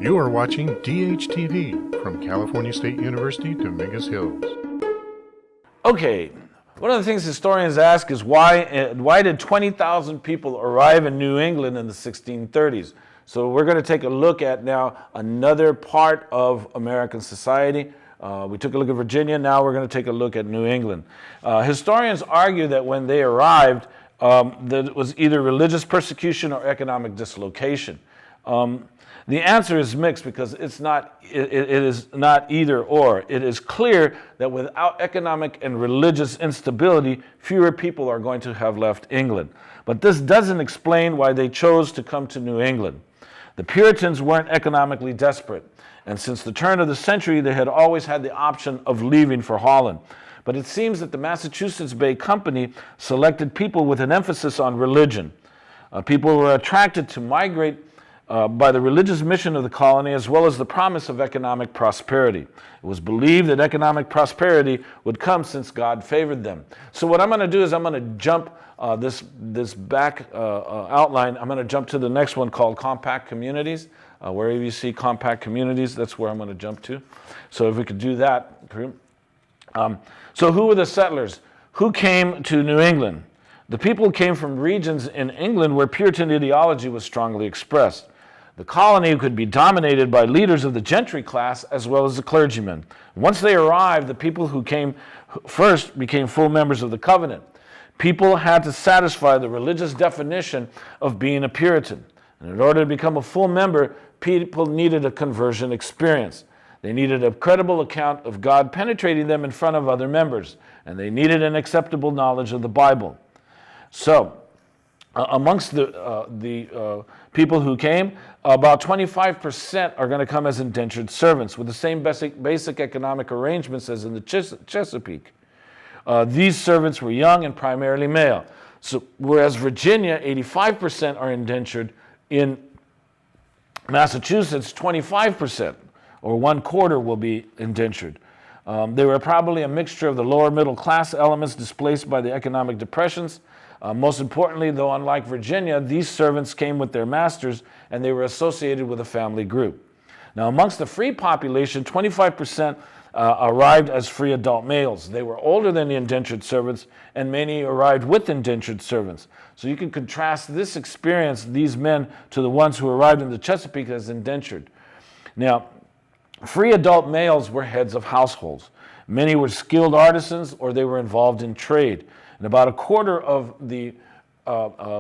You are watching DHTV from California State University, Dominguez Hills. Okay, one of the things historians ask is why did 20,000 people arrive in New England in the 1630s? So we're going to take a look at now another part of American society. We took a look at Virginia, now we're going to take a look at New England. Historians argue that when they arrived, that it was either religious persecution or economic dislocation. The answer is mixed because it is not either or. It is clear that without economic and religious instability, fewer people are going to have left England. But this doesn't explain why they chose to come to New England. The Puritans weren't economically desperate, and since the turn of the century, they had always had the option of leaving for Holland. But it seems that the Massachusetts Bay Company selected people with an emphasis on religion. People were attracted to migrate by the religious mission of the colony as well as the promise of economic prosperity. It was believed that economic prosperity would come since God favored them. So what I'm going to do is I'm going to jump this back outline. I'm going to jump to the next one called compact communities. Wherever you see compact communities, that's where I'm going to jump to. So if we could do that. So who were the settlers? Who came to New England? The people came from regions in England where Puritan ideology was strongly expressed. The colony could be dominated by leaders of the gentry class as well as the clergymen. Once they arrived, the people who came first became full members of the covenant. People had to satisfy the religious definition of being a Puritan. And in order to become a full member, people needed a conversion experience. They needed a credible account of God penetrating them in front of other members, and they needed an acceptable knowledge of the Bible. So, amongst the people who came, about 25% are going to come as indentured servants with the same basic economic arrangements as in the Chesapeake. These servants were young and primarily male. So, whereas Virginia, 85% are indentured, in Massachusetts, 25%, or 1/4 will be indentured. They were probably a mixture of the lower middle class elements displaced by the economic depressions. Most importantly, though, unlike Virginia, these servants came with their masters and they were associated with a family group. Now, amongst the free population, 25% arrived as free adult males. They were older than the indentured servants, and many arrived with indentured servants. So you can contrast this experience, these men, to the ones who arrived in the Chesapeake as indentured. Now, free adult males were heads of households. Many were skilled artisans or they were involved in trade. And about 1/4 of the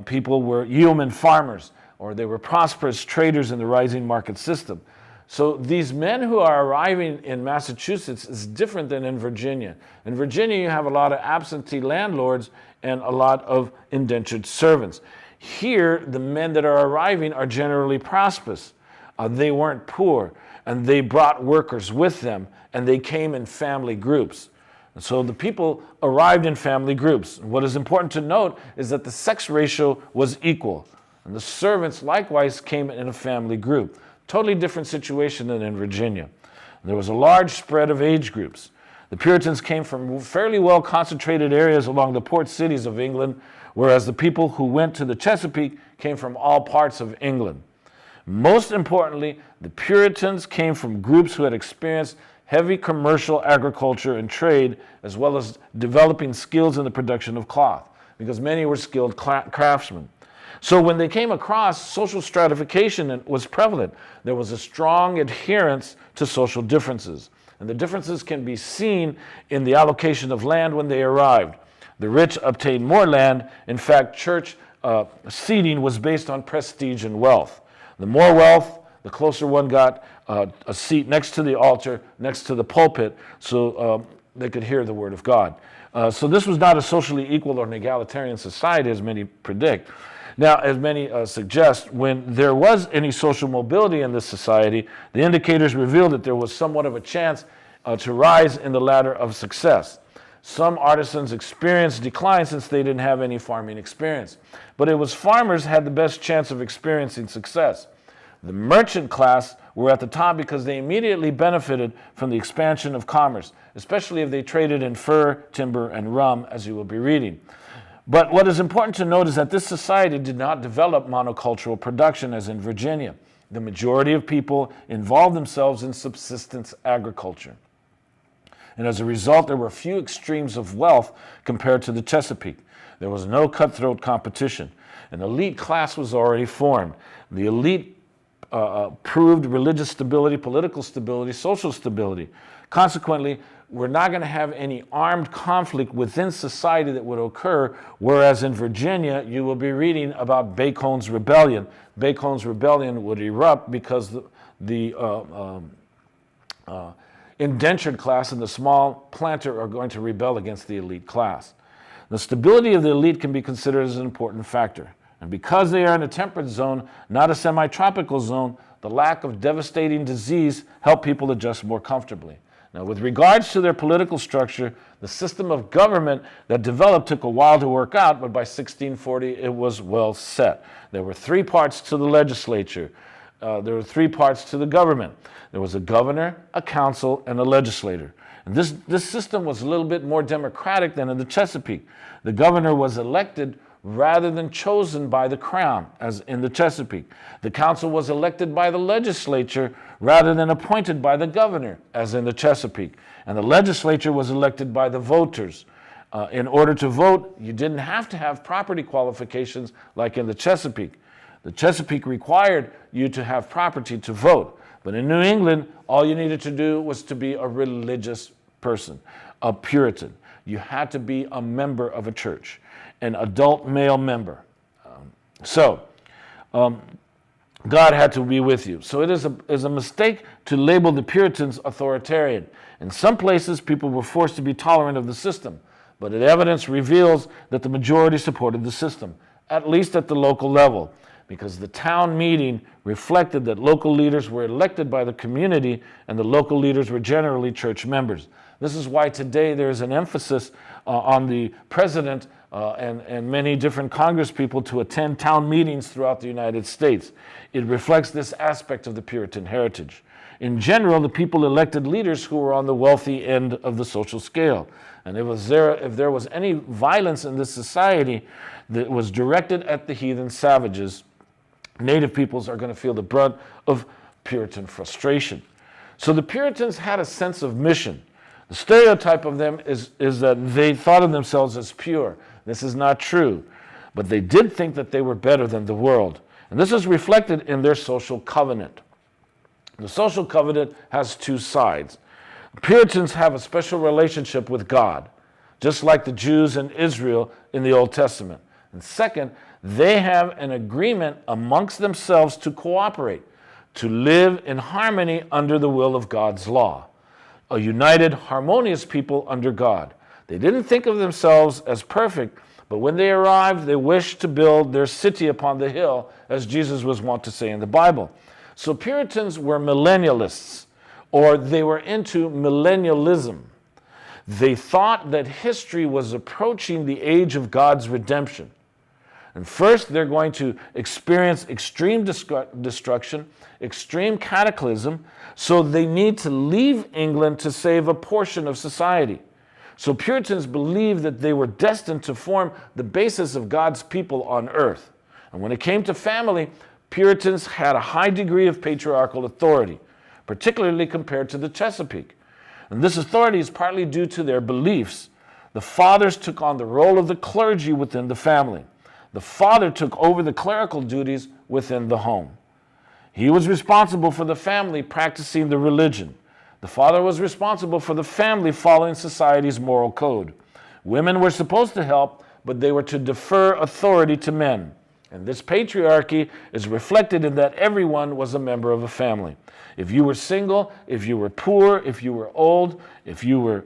people were yeoman farmers, or they were prosperous traders in the rising market system. So these men who are arriving in Massachusetts is different than in Virginia. In Virginia, you have a lot of absentee landlords and a lot of indentured servants. Here, the men that are arriving are generally prosperous. They weren't poor, and they brought workers with them, and they came in family groups. And so the people arrived in family groups. What is important to note is that the sex ratio was equal, and the servants likewise came in a family group. Totally different situation than in Virginia. There was a large spread of age groups. The Puritans came from fairly well concentrated areas along the port cities of England, whereas the people who went to the Chesapeake came from all parts of England. Most importantly, the Puritans came from groups who had experienced heavy commercial agriculture and trade, as well as developing skills in the production of cloth, because many were skilled craftsmen. So when they came across, social stratification was prevalent. There was a strong adherence to social differences. And the differences can be seen in the allocation of land when they arrived. The rich obtained more land. In fact, church seating was based on prestige and wealth. The more wealth, the closer one got a seat next to the altar, next to the pulpit, so they could hear the word of God. So this was not a socially equal or an egalitarian society, as many predict. Now, as many suggest, when there was any social mobility in this society, the indicators revealed that there was somewhat of a chance to rise in the ladder of success. Some artisans experienced decline since they didn't have any farming experience. But it was farmers had the best chance of experiencing success. The merchant class were at the top because they immediately benefited from the expansion of commerce, especially if they traded in fur, timber, and rum, as you will be reading. But what is important to note is that this society did not develop monocultural production as in Virginia. The majority of people involved themselves in subsistence agriculture. And as a result, there were few extremes of wealth compared to the Chesapeake. There was no cutthroat competition. An elite class was already formed. The elite proved religious stability, political stability, social stability. Consequently, we're not going to have any armed conflict within society that would occur, whereas in Virginia, you will be reading about Bacon's Rebellion. Bacon's Rebellion would erupt because the indentured class and the small planter are going to rebel against the elite class. The stability of the elite can be considered as an important factor. And because they are in a temperate zone, not a semi-tropical zone, the lack of devastating disease helped people adjust more comfortably. Now, with regards to their political structure, the system of government that developed took a while to work out, but by 1640 it was well set. There were three parts to the legislature. There were three parts to the government. There was a governor, a council, and a legislator. And this system was a little bit more democratic than in the Chesapeake. The governor was elected rather than chosen by the crown, as in the Chesapeake. The council was elected by the legislature rather than appointed by the governor, as in the Chesapeake. And the legislature was elected by the voters. In order to vote, you didn't have to have property qualifications like in the Chesapeake. The Chesapeake required you to have property to vote. But in New England, all you needed to do was to be a religious person, a Puritan. You had to be a member of a church, an adult male member. God had to be with you. So it is a mistake to label the Puritans authoritarian. In some places, people were forced to be tolerant of the system, but the evidence reveals that the majority supported the system, at least at the local level, because the town meeting reflected that local leaders were elected by the community and the local leaders were generally church members. This is why today there is an emphasis on the president and many different Congress people to attend town meetings throughout the United States. It reflects this aspect of the Puritan heritage. In general, the people elected leaders who were on the wealthy end of the social scale. And if there was any violence in this society that was directed at the heathen savages, Native peoples are going to feel the brunt of Puritan frustration. So the Puritans had a sense of mission. The stereotype of them is that they thought of themselves as pure. This is not true. But they did think that they were better than the world. And this is reflected in their social covenant. The social covenant has two sides. Puritans have a special relationship with God, just like the Jews in Israel in the Old Testament. And second, they have an agreement amongst themselves to cooperate, to live in harmony under the will of God's law. A united, harmonious people under God. They didn't think of themselves as perfect, but when they arrived, they wished to build their city upon the hill, as Jesus was wont to say in the Bible. So Puritans were millennialists, or they were into millennialism. They thought that history was approaching the age of God's redemption. And first, they're going to experience extreme destruction, extreme cataclysm, so they need to leave England to save a portion of society. So Puritans believed that they were destined to form the basis of God's people on earth. And when it came to family, Puritans had a high degree of patriarchal authority, particularly compared to the Chesapeake. And this authority is partly due to their beliefs. The fathers took on the role of the clergy within the family. The father took over the clerical duties within the home. He was responsible for the family practicing the religion. The father was responsible for the family following society's moral code. Women were supposed to help, but they were to defer authority to men. And this patriarchy is reflected in that everyone was a member of a family. If you were single, if you were poor, if you were old, if you were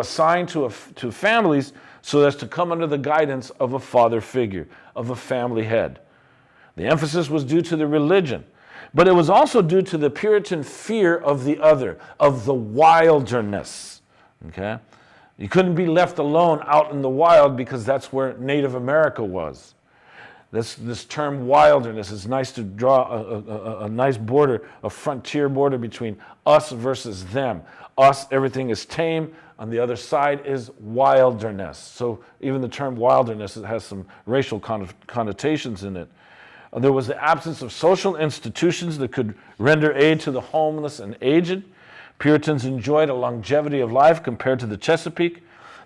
assigned to families so as to come under the guidance of a father figure, of a family head. The emphasis was due to the religion, but it was also due to the Puritan fear of the other, of the wilderness. Okay? You couldn't be left alone out in the wild because that's where Native America was. This term wilderness is nice to draw a nice border, a frontier border between us versus them. Us, everything is tame. On the other side is wilderness. So even the term wilderness has some racial connotations in it. There was the absence of social institutions that could render aid to the homeless and aged. Puritans enjoyed a longevity of life compared to the Chesapeake.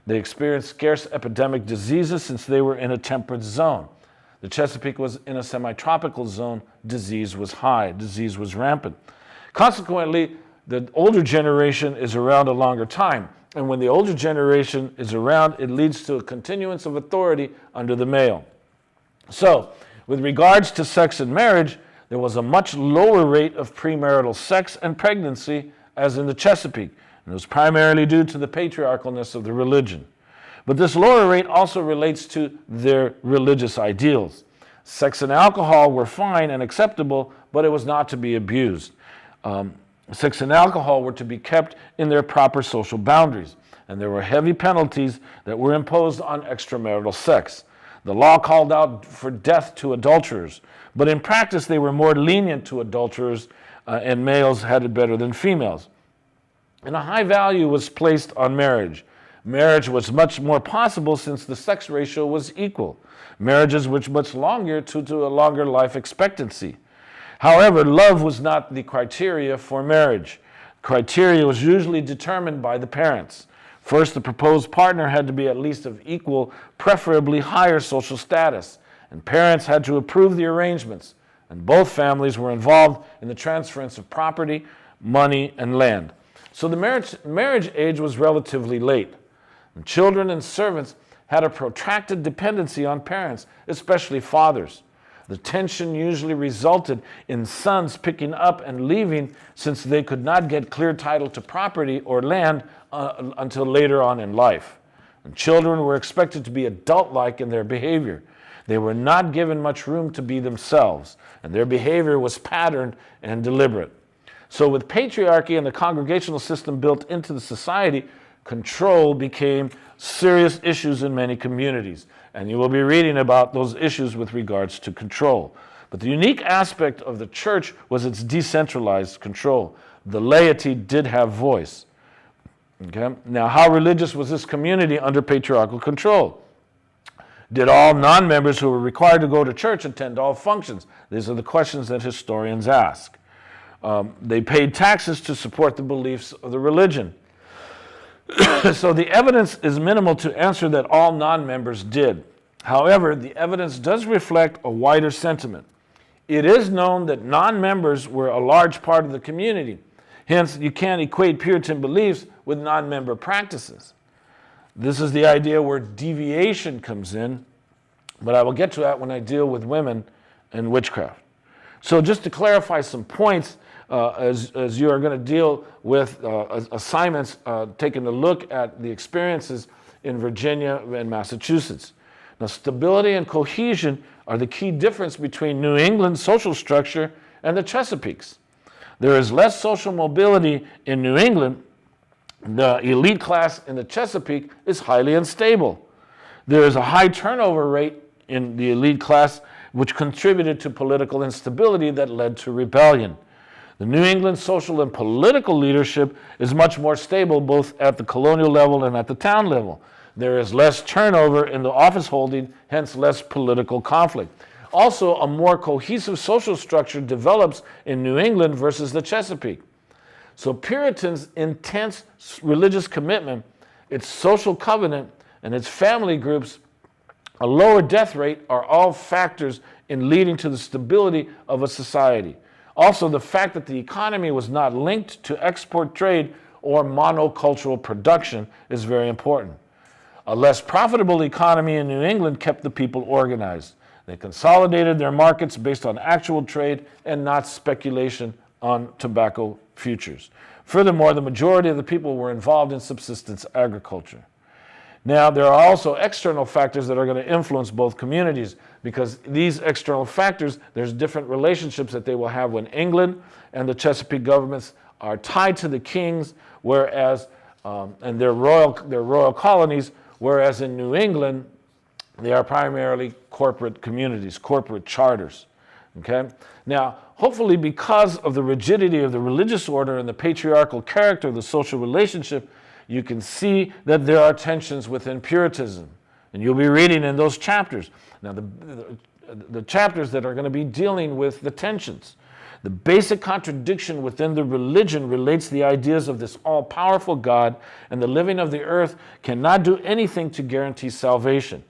They experienced scarce epidemic diseases since they were in a temperate zone. The Chesapeake was in a semi-tropical zone. Disease was high. Disease was rampant. Consequently, the older generation is around a longer time. And when the older generation is around, it leads to a continuance of authority under the male. So, with regards to sex and marriage, there was a much lower rate of premarital sex and pregnancy as in the Chesapeake. And it was primarily due to the patriarchalness of the religion. But this lower rate also relates to their religious ideals. Sex and alcohol were fine and acceptable, but it was not to be abused. Sex and alcohol were to be kept in their proper social boundaries, and there were heavy penalties that were imposed on extramarital sex. The law called out for death to adulterers, but in practice they were more lenient to adulterers, and males had it better than females. And a high value was placed on marriage. Marriage was much more possible since the sex ratio was equal. Marriages were much longer due to a longer life expectancy. However, love was not the criteria for marriage. Criteria was usually determined by the parents. First, the proposed partner had to be at least of equal, preferably higher social status, and parents had to approve the arrangements, and both families were involved in the transference of property, money, and land. So the marriage age was relatively late. And children and servants had a protracted dependency on parents, especially fathers. The tension usually resulted in sons picking up and leaving since they could not get clear title to property or land until later on in life. And children were expected to be adult-like in their behavior. They were not given much room to be themselves, and their behavior was patterned and deliberate. So with patriarchy and the congregational system built into the society, control became serious issues in many communities. And you will be reading about those issues with regards to control. But the unique aspect of the church was its decentralized control. The laity did have voice. Okay? Now, how religious was this community under patriarchal control? Did all non-members who were required to go to church attend all functions? These are the questions that historians ask. They paid taxes to support the beliefs of the religion. So the evidence is minimal to answer that all non-members did. However, the evidence does reflect a wider sentiment. It is known that non-members were a large part of the community. Hence, you can't equate Puritan beliefs with non-member practices. This is the idea where deviation comes in, but I will get to that when I deal with women and witchcraft. So just to clarify some points, as you are going to deal with assignments, taking a look at the experiences in Virginia and Massachusetts. Now, stability and cohesion are the key difference between New England's social structure and the Chesapeake's. There is less social mobility in New England. The elite class in the Chesapeake is highly unstable. There is a high turnover rate in the elite class, which contributed to political instability that led to rebellion. The New England social and political leadership is much more stable both at the colonial level and at the town level. There is less turnover in the office holding, hence less political conflict. Also, a more cohesive social structure develops in New England versus the Chesapeake. So Puritans' intense religious commitment, its social covenant, and its family groups, a lower death rate are all factors in leading to the stability of a society. Also, the fact that the economy was not linked to export trade or monocultural production is very important. A less profitable economy in New England kept the people organized. They consolidated their markets based on actual trade and not speculation on tobacco futures. Furthermore, the majority of the people were involved in subsistence agriculture. Now, there are also external factors that are going to influence both communities, because these external factors, there's different relationships that they will have when England and the Chesapeake governments are tied to the kings, whereas and their royal colonies, whereas in New England they are primarily corporate communities, corporate charters. Okay? Now, hopefully, because of the rigidity of the religious order and the patriarchal character of the social relationship, you can see that there are tensions within Puritanism. And you'll be reading in those chapters. Now, the chapters that are going to be dealing with the tensions. The basic contradiction within the religion relates to the ideas of this all-powerful God, and the living of the earth cannot do anything to guarantee salvation.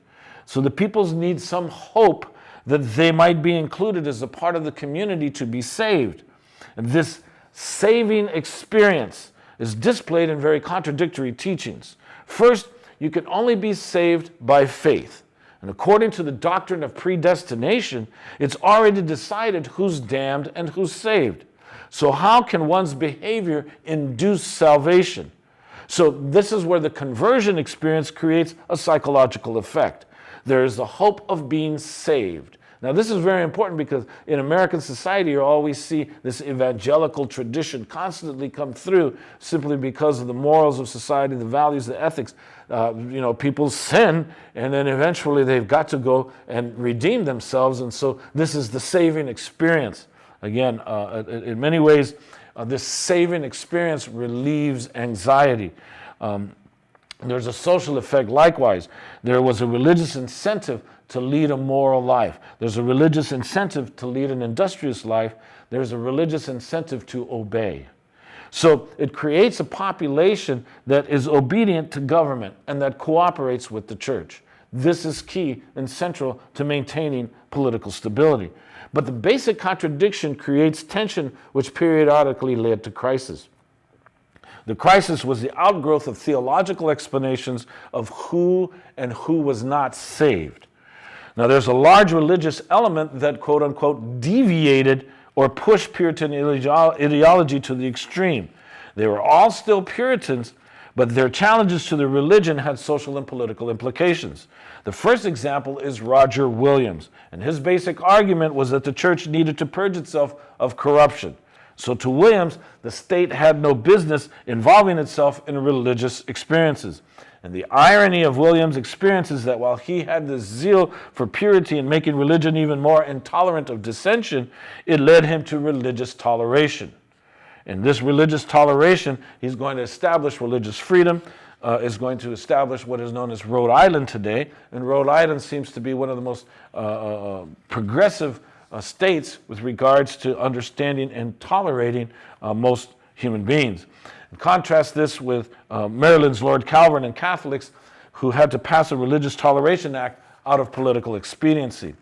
So the peoples need some hope that they might be included as a part of the community to be saved. And this saving experience is displayed in very contradictory teachings. First, you can only be saved by faith. And according to the doctrine of predestination, it's already decided who's damned and who's saved. So how can one's behavior induce salvation? So this is where the conversion experience creates a psychological effect. There is the hope of being saved. Now, this is very important because in American society, you always see this evangelical tradition constantly come through simply because of the morals of society, the values, the ethics. People sin, and then eventually they've got to go and redeem themselves. And so this is the saving experience. Again, in many ways, this saving experience relieves anxiety. There's a social effect likewise. There was a religious incentive to lead a moral life. There's a religious incentive to lead an industrious life. There's a religious incentive to obey. So it creates a population that is obedient to government and that cooperates with the church. This is key and central to maintaining political stability. But the basic contradiction creates tension, which periodically led to crisis. The crisis was the outgrowth of theological explanations of who and who was not saved. Now, there's a large religious element that, quote unquote, deviated or pushed Puritan ideology to the extreme. They were all still Puritans, but their challenges to the religion had social and political implications. The first example is Roger Williams, and his basic argument was that the church needed to purge itself of corruption. So to Williams, the state had no business involving itself in religious experiences. And the irony of Williams' experience is that while he had this zeal for purity and making religion even more intolerant of dissension, it led him to religious toleration. In this religious toleration, he's going to establish religious freedom, is going to establish what is known as Rhode Island today. And Rhode Island seems to be one of the most progressive states with regards to understanding and tolerating most human beings. Contrast this with Maryland's Lord Calvert and Catholics who had to pass a Religious Toleration Act out of political expediency.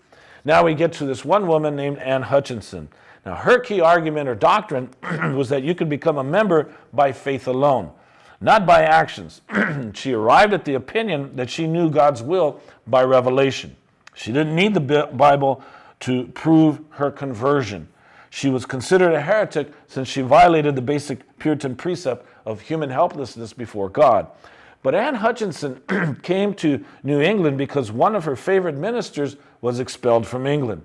Now we get to this one woman named Anne Hutchinson. Now her key argument or doctrine was that you could become a member by faith alone, not by actions. She arrived at the opinion that she knew God's will by revelation. She didn't need the Bible to prove her conversion. She was considered a heretic since she violated the basic Puritan precept of human helplessness before God. But Anne Hutchinson came to New England because one of her favorite ministers was expelled from England.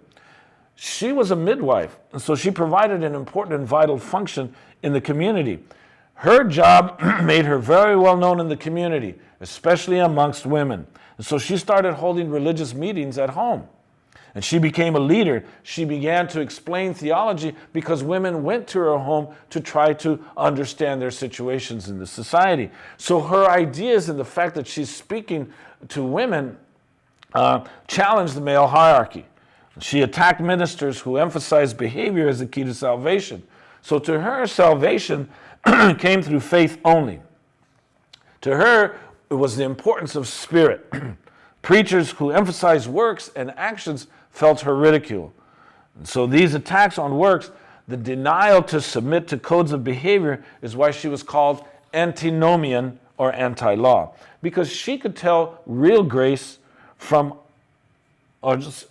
She was a midwife, and so she provided an important and vital function in the community. Her job made her very well known in the community, especially amongst women. And so she started holding religious meetings at home. And she became a leader. She began to explain theology because women went to her home to try to understand their situations in the society. So her ideas and the fact that she's speaking to women challenged the male hierarchy. She attacked ministers who emphasized behavior as the key to salvation. So to her, salvation came through faith only. To her, it was the importance of spirit. Preachers who emphasized works and actions felt her ridicule. And so these attacks on works, the denial to submit to codes of behavior, is why she was called antinomian or anti-law. Because she could tell real grace from,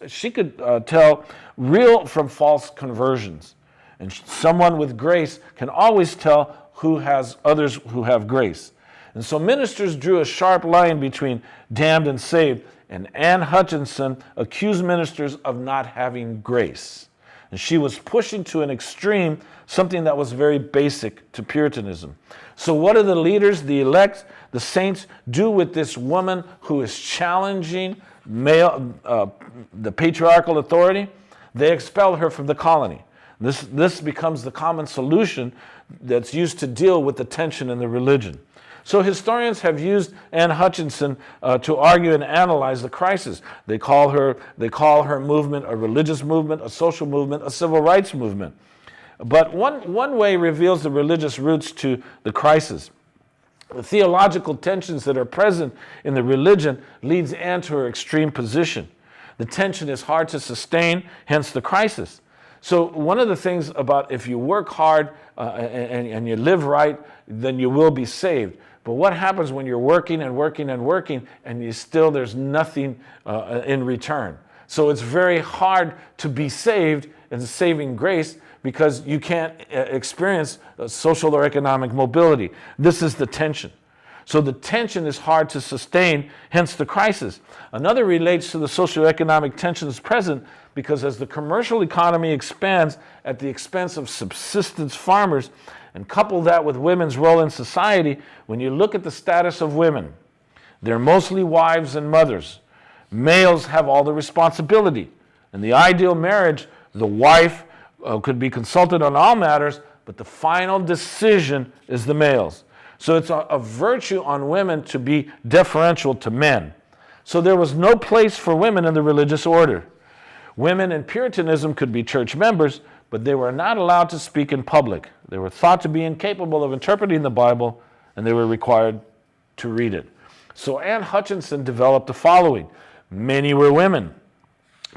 she could tell real from false conversions. And someone with grace can always tell who has others who have grace. And so ministers drew a sharp line between damned and saved, and Anne Hutchinson accused ministers of not having grace. And she was pushing to an extreme something that was very basic to Puritanism. So what do the leaders, the elect, the saints do with this woman who is challenging the patriarchal authority? They expel her from the colony. This becomes the common solution that's used to deal with the tension in the religion. So historians have used Anne Hutchinson to argue and analyze the crisis. They call her movement a religious movement, a social movement, a civil rights movement. But one way reveals the religious roots to the crisis. The theological tensions that are present in the religion leads Anne to her extreme position. The tension is hard to sustain, hence the crisis. So one of the things about if you work hard and you live right, then you will be saved. But what happens when you're working and working and working and there's nothing in return? So it's very hard to be saved in saving grace because you can't experience social or economic mobility. This is the tension. So the tension is hard to sustain, hence the crisis. Another relates to the socioeconomic tensions present because as the commercial economy expands at the expense of subsistence farmers, and couple that with women's role in society, when you look at the status of women, they're mostly wives and mothers. Males have all the responsibility. In the ideal marriage, the wife could be consulted on all matters, but the final decision is the male's. So it's a virtue on women to be deferential to men. So there was no place for women in the religious order. Women in Puritanism could be church members, but they were not allowed to speak in public. They were thought to be incapable of interpreting the Bible, and they were required to read it. So Anne Hutchinson developed the following. Many were women.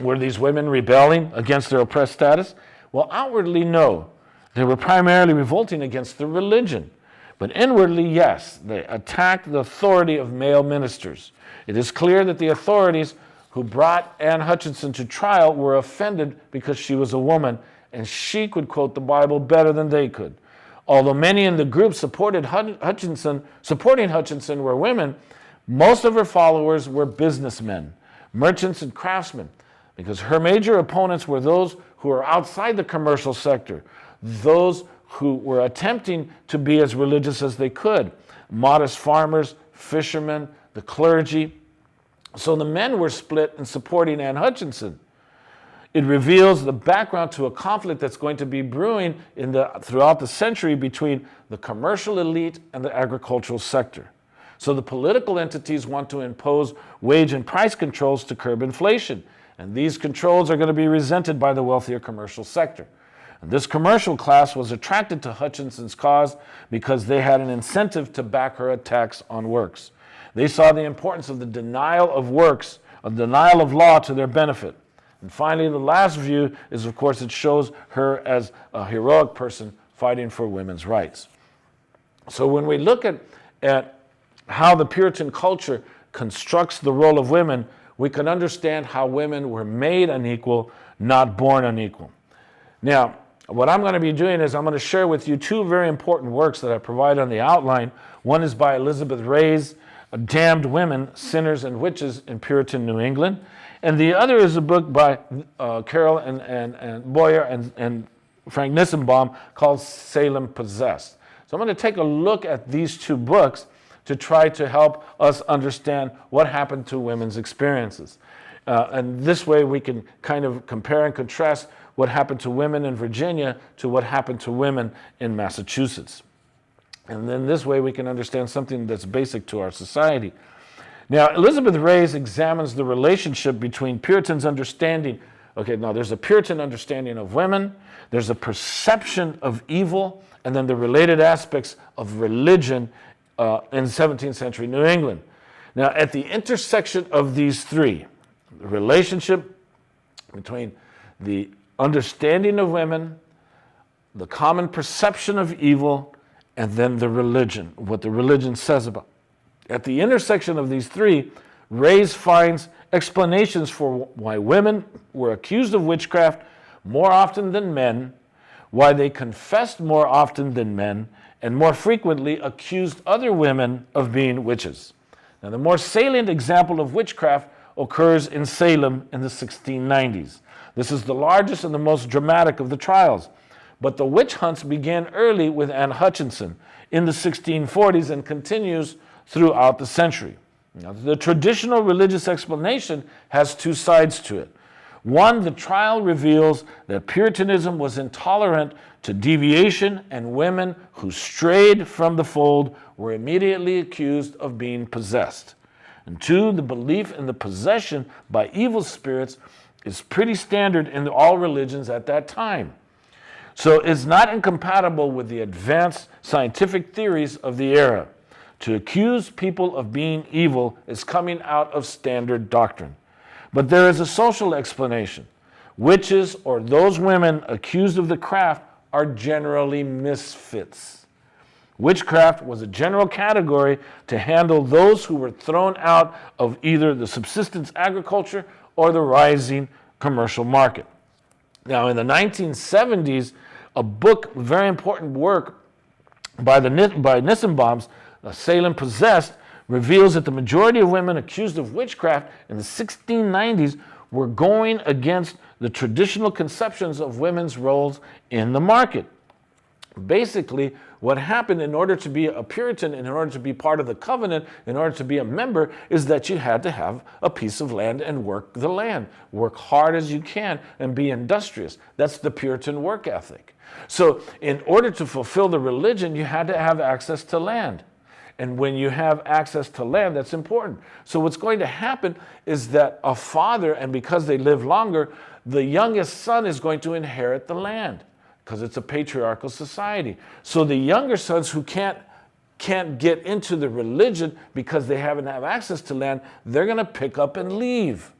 Were these women rebelling against their oppressed status? Well, outwardly, no. They were primarily revolting against the religion. But inwardly, yes, they attacked the authority of male ministers. It is clear that the authorities who brought Anne Hutchinson to trial were offended because she was a woman and she could quote the Bible better than they could. Although many in the group supporting Hutchinson were women, most of her followers were businessmen, merchants and craftsmen, because her major opponents were those who were outside the commercial sector, those who were attempting to be as religious as they could, modest farmers, fishermen, the clergy. So the men were split in supporting Anne Hutchinson. It reveals the background to a conflict that's going to be brewing throughout the century between the commercial elite and the agricultural sector. So the political entities want to impose wage and price controls to curb inflation, and these controls are going to be resented by the wealthier commercial sector. And this commercial class was attracted to Hutchinson's cause because they had an incentive to back her attacks on works. They saw the importance of the denial of works, a denial of law to their benefit. And finally, the last view is, of course, it shows her as a heroic person fighting for women's rights. So when we look at how the Puritan culture constructs the role of women, we can understand how women were made unequal, not born unequal. Now, what I'm going to be doing is I'm going to share with you two very important works that I provide on the outline. One is by Elizabeth Ray's Damned Women, Sinners and Witches in Puritan New England. And the other is a book by Carol and Boyer and Frank Nissenbaum called Salem Possessed. So I'm going to take a look at these two books to try to help us understand what happened to women's experiences. And this way we can kind of compare and contrast what happened to women in Virginia to what happened to women in Massachusetts. And then this way we can understand something that's basic to our society. Now, Elizabeth Ray's examines the relationship between Puritans' understanding. Okay, now there's a Puritan understanding of women, there's a perception of evil, and then the related aspects of religion in 17th century New England. Now, at the intersection of these three, the relationship between the understanding of women, the common perception of evil, and then the religion, what the religion says about. At the intersection of these three, Ray's finds explanations for why women were accused of witchcraft more often than men, why they confessed more often than men, and more frequently accused other women of being witches. Now, the more salient example of witchcraft occurs in Salem in the 1690s. This is the largest and the most dramatic of the trials. But the witch hunts began early with Anne Hutchinson in the 1640s and continues throughout the century. Now, the traditional religious explanation has two sides to it. One, the trial reveals that Puritanism was intolerant to deviation, and women who strayed from the fold were immediately accused of being possessed. And 2, the belief in the possession by evil spirits is pretty standard in all religions at that time. So it's not incompatible with the advanced scientific theories of the era. To accuse people of being evil is coming out of standard doctrine. But there is a social explanation. Witches, or those women accused of the craft, are generally misfits. Witchcraft was a general category to handle those who were thrown out of either the subsistence agriculture or the rising commercial market. Now, in the 1970s, a book, very important work by Nissenbaums, Salem Possessed, reveals that the majority of women accused of witchcraft in the 1690s were going against the traditional conceptions of women's roles in the market. Basically, what happened in order to be a Puritan, in order to be part of the covenant, in order to be a member, is that you had to have a piece of land and work the land. Work hard as you can and be industrious. That's the Puritan work ethic. So in order to fulfill the religion, you had to have access to land. And when you have access to land, that's important. So what's going to happen is that a father, and because they live longer, the youngest son is going to inherit the land because it's a patriarchal society. So the younger sons who can't get into the religion because they haven't have access to land, they're going to pick up and leave.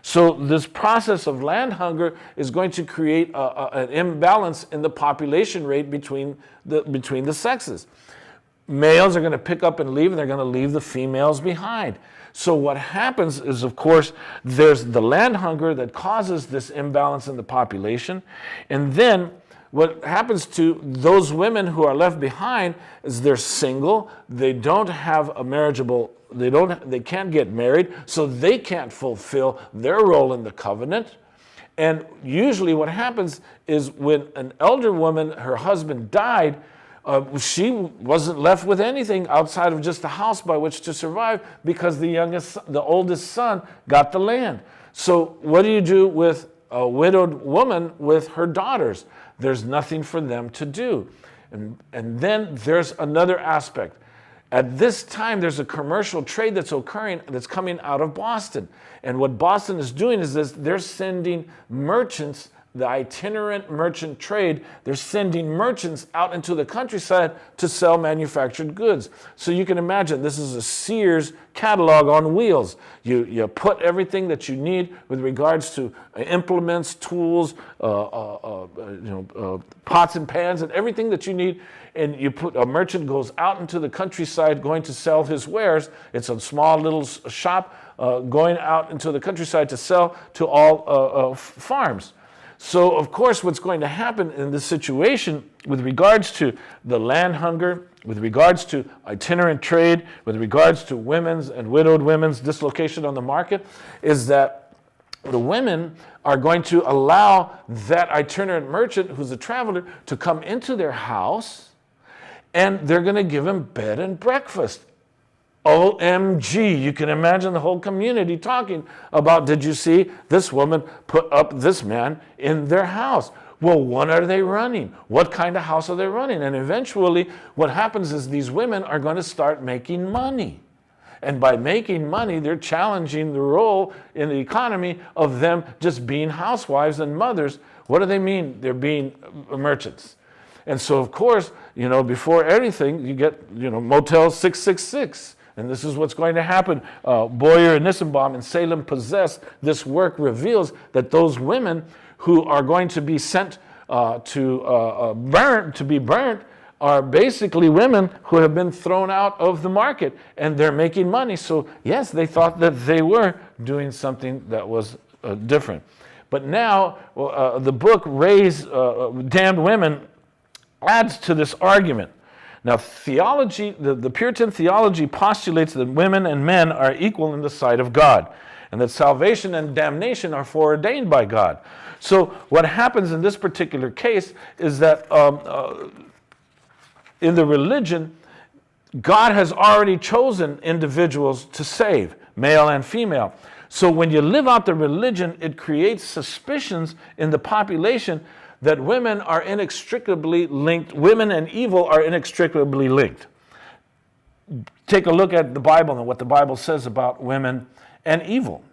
So this process of land hunger is going to create an imbalance in the population rate between the sexes. Males are going to pick up and leave, and they're going to leave the females behind. So what happens is, of course, there's the land hunger that causes this imbalance in the population. And then what happens to those women who are left behind is they're single, they don't have a marriageable, they can't get married, so they can't fulfill their role in the covenant. And usually what happens is when an elder woman, her husband died, she wasn't left with anything outside of just a house by which to survive because the oldest son got the land. So what do you do with a widowed woman with her daughters? There's nothing for them to do. And then there's another aspect. At this time, there's a commercial trade that's occurring that's coming out of Boston. And what Boston is doing is this: they're sending merchants, the itinerant merchant trade, they're sending merchants out into the countryside to sell manufactured goods. So you can imagine this is a Sears catalog on wheels. You put everything that you need with regards to implements, tools, pots and pans, and everything that you need. And a merchant goes out into the countryside going to sell his wares. It's a small little shop going out into the countryside to sell to all farms. So, of course, what's going to happen in this situation with regards to the land hunger, with regards to itinerant trade, with regards to women's and widowed women's dislocation on the market, is that the women are going to allow that itinerant merchant who's a traveler to come into their house, and they're going to give him bed and breakfast. OMG, you can imagine the whole community talking about, did you see this woman put up this man in their house? Well, what are they running? What kind of house are they running? And eventually what happens is these women are going to start making money. And by making money, they're challenging the role in the economy of them just being housewives and mothers. What do they mean? They're being merchants. And so, of course, before anything, you get, Motel 666. And this is what's going to happen. Boyer and Nissenbaum and Salem Possessed, this work reveals that those women who are going to be sent to be burnt are basically women who have been thrown out of the market, and they're making money. So yes, they thought that they were doing something that was different. But now the book Raise Damned Women adds to this argument. Now, theology, the Puritan theology postulates that women and men are equal in the sight of God, and that salvation and damnation are foreordained by God. So what happens in this particular case is that in the religion, God has already chosen individuals to save, male and female. So when you live out the religion, it creates suspicions in the population that women are inextricably linked, women and evil are inextricably linked. Take a look at the Bible and what the Bible says about women and evil.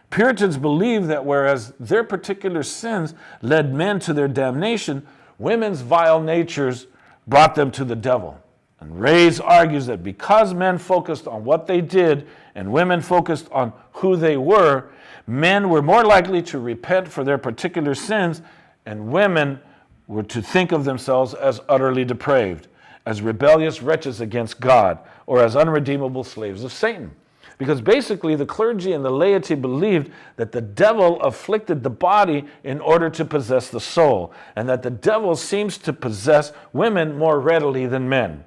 Puritans believed that whereas their particular sins led men to their damnation, women's vile natures brought them to the devil. And Reyes argues that because men focused on what they did and women focused on who they were, men were more likely to repent for their particular sins, and women were to think of themselves as utterly depraved, as rebellious wretches against God, or as unredeemable slaves of Satan. Because basically the clergy and the laity believed that the devil afflicted the body in order to possess the soul, and that the devil seems to possess women more readily than men.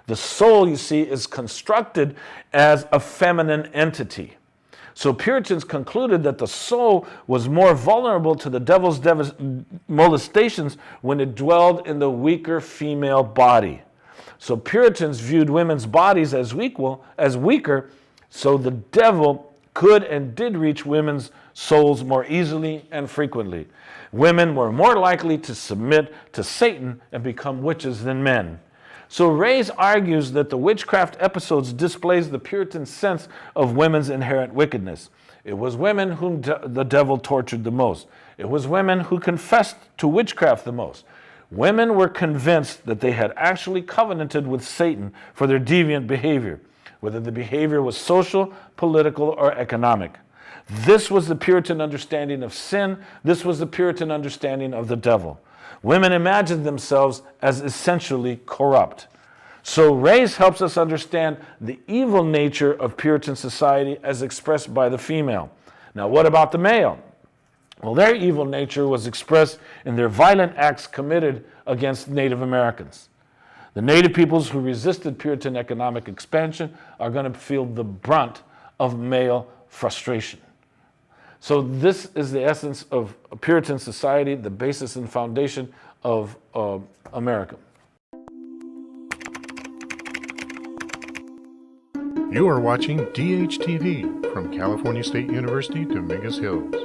The soul, you see, is constructed as a feminine entity. So Puritans concluded that the soul was more vulnerable to the devil's molestations when it dwelled in the weaker female body. So Puritans viewed women's bodies as weaker, so the devil could and did reach women's souls more easily and frequently. Women were more likely to submit to Satan and become witches than men. So Reyes argues that the witchcraft episodes displays the Puritan sense of women's inherent wickedness. It was women whom the devil tortured the most. It was women who confessed to witchcraft the most. Women were convinced that they had actually covenanted with Satan for their deviant behavior, whether the behavior was social, political, or economic. This was the Puritan understanding of sin. This was the Puritan understanding of the devil. Women imagined themselves as essentially corrupt. So Reyes helps us understand the evil nature of Puritan society as expressed by the female. Now, what about the male? Well, their evil nature was expressed in their violent acts committed against Native Americans. The Native peoples who resisted Puritan economic expansion are going to feel the brunt of male frustration. So this is the essence of a Puritan society, the basis and foundation of America. You are watching DHTV from California State University, Dominguez Hills.